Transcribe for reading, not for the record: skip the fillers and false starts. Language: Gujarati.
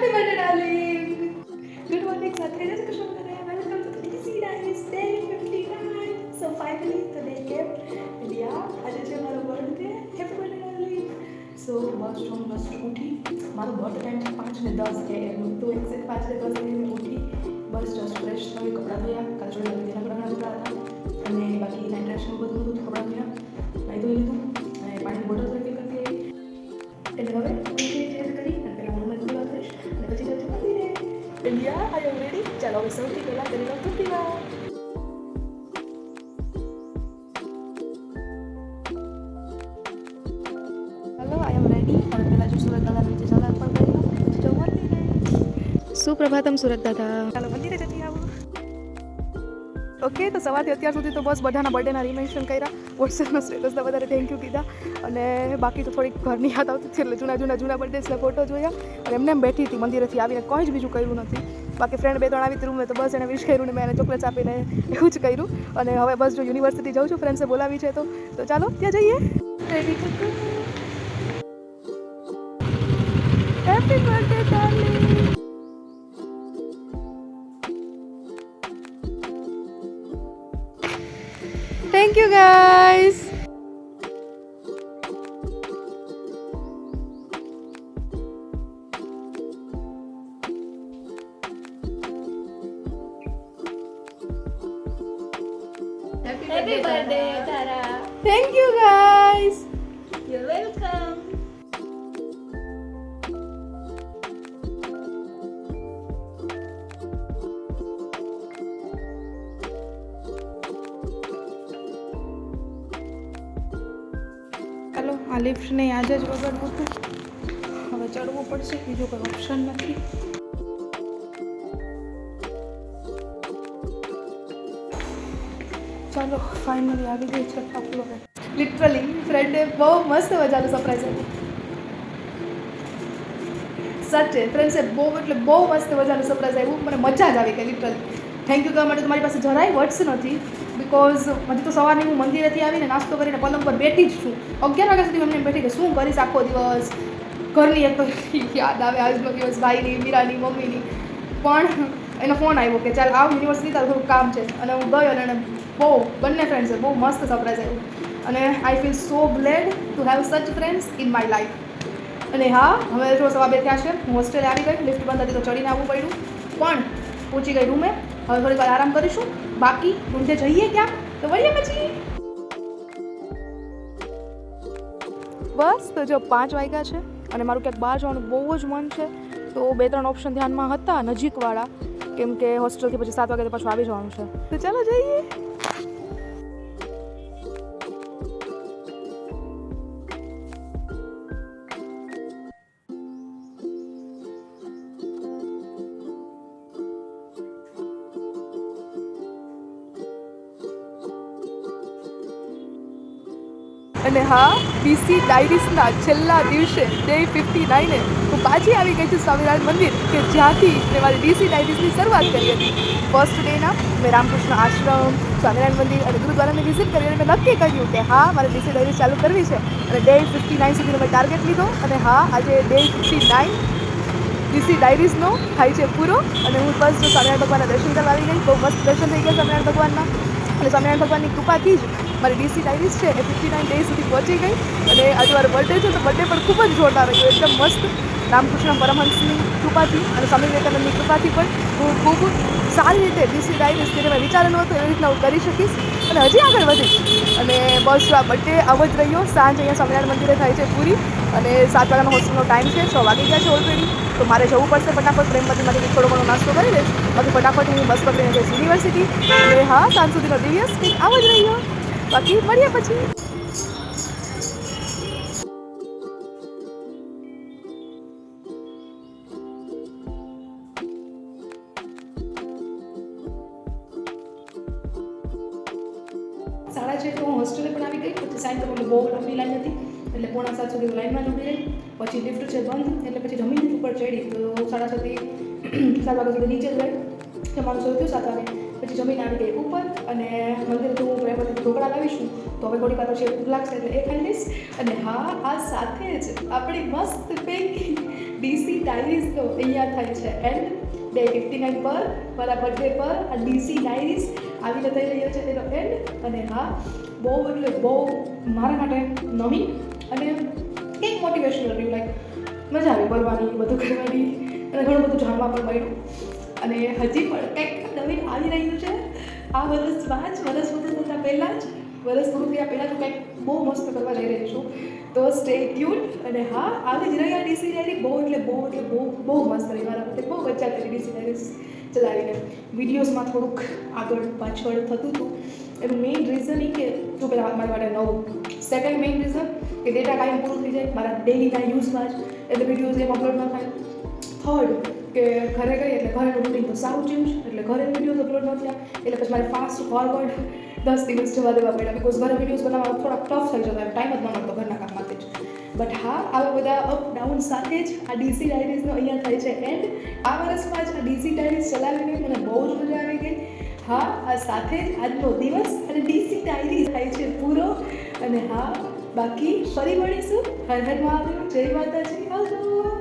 Happy birthday darling. Good morning સાથે જય શ્રી કૃષ્ણ બધાને. Welcome to DC Diaries Day 59. So finally today came યા આજે છે મારો birthday. Happy birthday darling. So મસ્ત ઉઠી. મારો બર્થડે ટાઈમ છે 5:10 AM. તો એક્ઝેક્ટ 5:10 AM ઉઠી. બસ જસ્ટ ફ્રેશ થઈ, કપડાં ધોયા. કાલે જોડે તેના કપડાં હતા અને બાકી નાઇટ ડ્રેસનું બધું કપડાં ધોયા, નાહી ધોઈ લીધું અને પાણીની બોટલ ફિલ કરી દીધી. એટલે હવે ચેન્જ કરી અને પહેલાં હું રૂમમાં દૂધ કરીશ અને પછી જતી મંદિરે. India I am ready. ચાલો હવે સૌથી પહેલાં કરી લઉં ધૂપ દીવા. ચાલો આઈ એમ રેડી. હવે પહેલાં જો સુરત દાદા નીચે જલ અર્પણ કરી લઉં પછી જાઉં મંદિરે. સુપ્રભાતમ સુરત દાદા. ચાલો મંદિરે જતી આવું. ઓકે, તો સવારથી અત્યાર સુધી તો બસ બધાના બર્થડેના રિમેન્શન કર્યા, વોટ્સએપના સ્ટેટસના વધારે થેન્ક યુ કીધા અને બાકી તો થોડીક ઘરની યાદ આવતી હતી એટલે જૂના બર્થડેસના ફોટો જોયા અને એમને એમ બેઠી હતી મંદિરેથી આવીને, કંઈ જ બીજું કર્યું નથી. બાકી ફ્રેન્ડ 2-3 આવી હતી રૂમે તો બસ એને વિશ કર્યું ને મેં એને ચોકલેટ્સ આપીને એવું જ કર્યું. અને હવે બસ જો યુનિવર્સિટી જાઉં છું, ફ્રેન્ડ્સે બોલાવી છે તો ચાલો ત્યાં જઈએ. Happy birthday darling. Thank you guys. Happy birthday, Tara. Thank you guys. You're welcome. ચાલો આ લિફ્ટને આજે જ વગરનું હતું, હવે ચડવું પડશે, બીજો કોઈ ઓપ્શન નથી. ચાલો ફાઇનલી આવી ગઈ છે ફ્લોર. લિટરલી ફ્રેન્ડે બહુ મસ્ત મજાનું સરપ્રાઈઝ હતું. સાચે ફ્રેન્ડ્સે બહુ એટલે બહુ મસ્ત મજાનું સરપ્રાઈઝ આવ્યું. મને મજા જ આવી ગઈ લિટરલી. થેન્ક યુ કહેવા માટે તમારી પાસે જરાય વર્ડ્સ નથી, બિકોઝ હજી તો સવારની હું મંદિરેથી આવીને નાસ્તો કરીને પલંગ પર બેઠી જ છું. 11 વાગ્યા સુધી એમને બેઠી કે શું કરીશ આખો દિવસ. ઘરની એક તો યાદ આવે આજનો દિવસ, ભાઈની, મીરાની, મમ્મીની. પણ એનો ફોન આવ્યો કે ચાલ આવ યુનિવર્સિટી, તારું થોડું કામ છે. અને હું ગઈ અને એને બંને ફ્રેન્ડ્સે બહુ મસ્ત સરપ્રાઈઝ આવ્યું અને I feel so glad to have such friends in my life. અને હા, હવે જો 2:30 થયા છે, હું હોસ્ટેલે આવી ગઈ. લિફ્ટ બંધ હતી તો ચડીને આવવું પડ્યું, પણ પહોંચી ગઈ રૂમે. હવે થોડીક વાર આરામ કરીશું. બાકી ઊંધે જઈએ ક્યાં તો મળીએ પછી. બસ તો જો 5 વાગ્યા છે અને મારું ક્યાંક બહાર જવાનું બહુ જ મન છે. તો 2-3 ઓપ્શન ધ્યાનમાં હતા નજીકવાળા, કેમ કે હોસ્ટેલથી પછી 7 વાગે તો પાછું આવી જવાનું છે. તો ચાલો જઈએ. અને હા, DC ડાયરીસના છેલ્લા દિવસે ડે 59 હું પાછી આવી ગઈ છું સ્વામિનારાયણ મંદિર, કે જ્યાંથી મેં મારી DC ડાયરીસની શરૂઆત કરી હતી. ફર્સ્ટ ડેના મેં રામકૃષ્ણ આશ્રમ, સ્વામિનારાયણ મંદિર અને ગુરુદ્વારાને વિઝિટ કરી અને મેં નક્કી કર્યું કે હા, મારે DC ડાયરીસ ચાલુ કરવી છે. અને ડે 59 સુધીનો મેં ટાર્ગેટ લીધો અને હા, આજે ડે 59 DC ડાયરીસનો થાય છે પૂરો. અને હું બસ જો સ્વામિનારાયણ ભગવાનના દર્શન કરવા આવી ગઈ. બહુ મસ્ત દર્શન થઈ ગયા સ્વામિનારાયણ ભગવાનના. અને સ્વામિનારાયણ ભગવાનની કૃપાથી જ મારી DC ડાયરીસ છે એ 59 ડે સુધી પહોંચી ગઈ. અને આજે મારો બર્થડે છે તો બર્થડે પણ ખૂબ જ જોરદાર રહ્યો, એકદમ મસ્ત. રામકૃષ્ણ પરમહંસની કૃપાથી અને સ્વામી વિવેકાનંદની કૃપાથી પણ હું ખૂબ સારી રીતે DC ડાયરીસ જેને મેં વિચારેલું હતું એવી રીતના હું કરી શકીશ અને હજી આગળ વધીશ. અને બસ આ બર્થડે આવો જ રહ્યો. સાંજ અહીંયા સ્વામિનારાયણ મંદિરે થાય છે પૂરી અને 7 વાગ્યાનો હોસ્ટેલનો ટાઈમ છે. 6 વાગી ગયા છે ઓલરેડી. તો મારે જવું પડશે ફટાફટ. પ્રેમપતિમાંથી થોડો ઘણો નાસ્તો કરી લઈશ, બાકી ફટાફટ હું બસ પકડીને જઈશ યુનિવર્સિટી. અને હા, સાંજ સુધીનો દિવસ કંઈક આવો જ રહ્યો. બાકી મળીએ પછી. સાડા છે તો હું હોસ્ટેલે પણ આવી ગઈ. પછી સાઈન કરવા બહુ લાંબી લાઈન હતી એટલે 6:45 સુધી લાઈનમાં જ ઊભી રહી. પછી લિફ્ટ છે બંધ એટલે પછી જમીન ઉપર ચડી તો 6:30 7 વાગ્યા સુધી નીચે જ રહી. જમવાનું શરૂ થયું 7 વાગે. પછી જમીને આવી ગઈ ઉપર અને મંદિરે તો હું પ્રેમથી ઢોકળા લાવીશું તો હવે થોડીક વાર પછી ભૂખ લાગશે એટલે એ ખાઈ લઈશ. અને હા, આ સાથે જ આપણી મસ્ત પૈકી ડીસી ડાયરીઝનો અહીંયા થાય છે એન્ડ ડે 59 પર મારા બર્થડે પર આ ડીસી ડાયરીઝ આવીને થઈ રહ્યો છે એનો એન્ડ. અને હા, બહુ એટલે બહુ મારા માટે નવી અને એક મોટિવેશનલ રહ્યું. લાઈક મજા આવી ભરવાની, બધું કરવાની અને ઘણું બધું જાણવા પણ મળ્યું. અને હજી પણ કંઈક નવીન આવી રહ્યું છે આ વર્ષમાં જ. વર્ષ પૂરું થતાં પહેલાં જ, વર્ષ પૂરું થયા પહેલાં તો કંઈક બહુ મસ્ત કરવા જઈ રહી છું. તો સ્ટે ટ્યુન. અને હા, આવી જ રહી આ ડીસી ડાયરી બહુ બહુ મસ્ત રહી. મારા માટે બહુ મજા કરી ડીસી ડાયરીઝ ચલાવીને. વિડીયોઝમાં થોડુંક આગળ પાછળ થતું હતું. એનું મેઇન રીઝન એ કે જો પહેલાં મારી માટે નવું. સેકન્ડ મેઇન રીઝન કે ડેટા કાંઈ પૂરું થઈ જાય મારા ડેલીના યુઝમાં જ, એટલે વિડીયોઝ એમ અપલોડ ન થાય. થર્ડ કે ઘરે ગઈ એટલે ઘરેનું રૂટીન તો સારું ચેન્જ, એટલે ઘરે વિડીયોઝ અપલોડ ન થયા એટલે પછી મારે ફાસ્ટ ફોરવર્ડ 10 દિવસ જવા દેવા પડ્યા. બિકોઝ ઘરે વિડીયોઝ બનાવવા થોડાક ટફ થઈ જતા, ટાઈમ જ ન મળતો ઘરના કામમાંથી જ. બટ હા, આવા બધા અપ ડાઉન સાથે જ આ ડીસી ડાયરીઝનો અહીંયા થાય છે એન્ડ. આ વર્ષમાં જ આ ડીસી ડાયરીઝ ચલાવીને મને બહુ જ મજા આવી ગઈ. હા, આ સાથે જ આજનો દિવસ અને ડીસી ડાયરી થાય છે પૂરો. અને હા, બાકી ફરી મળીશું. હર હર મહાદેવ, જય માતાજી, આવજો.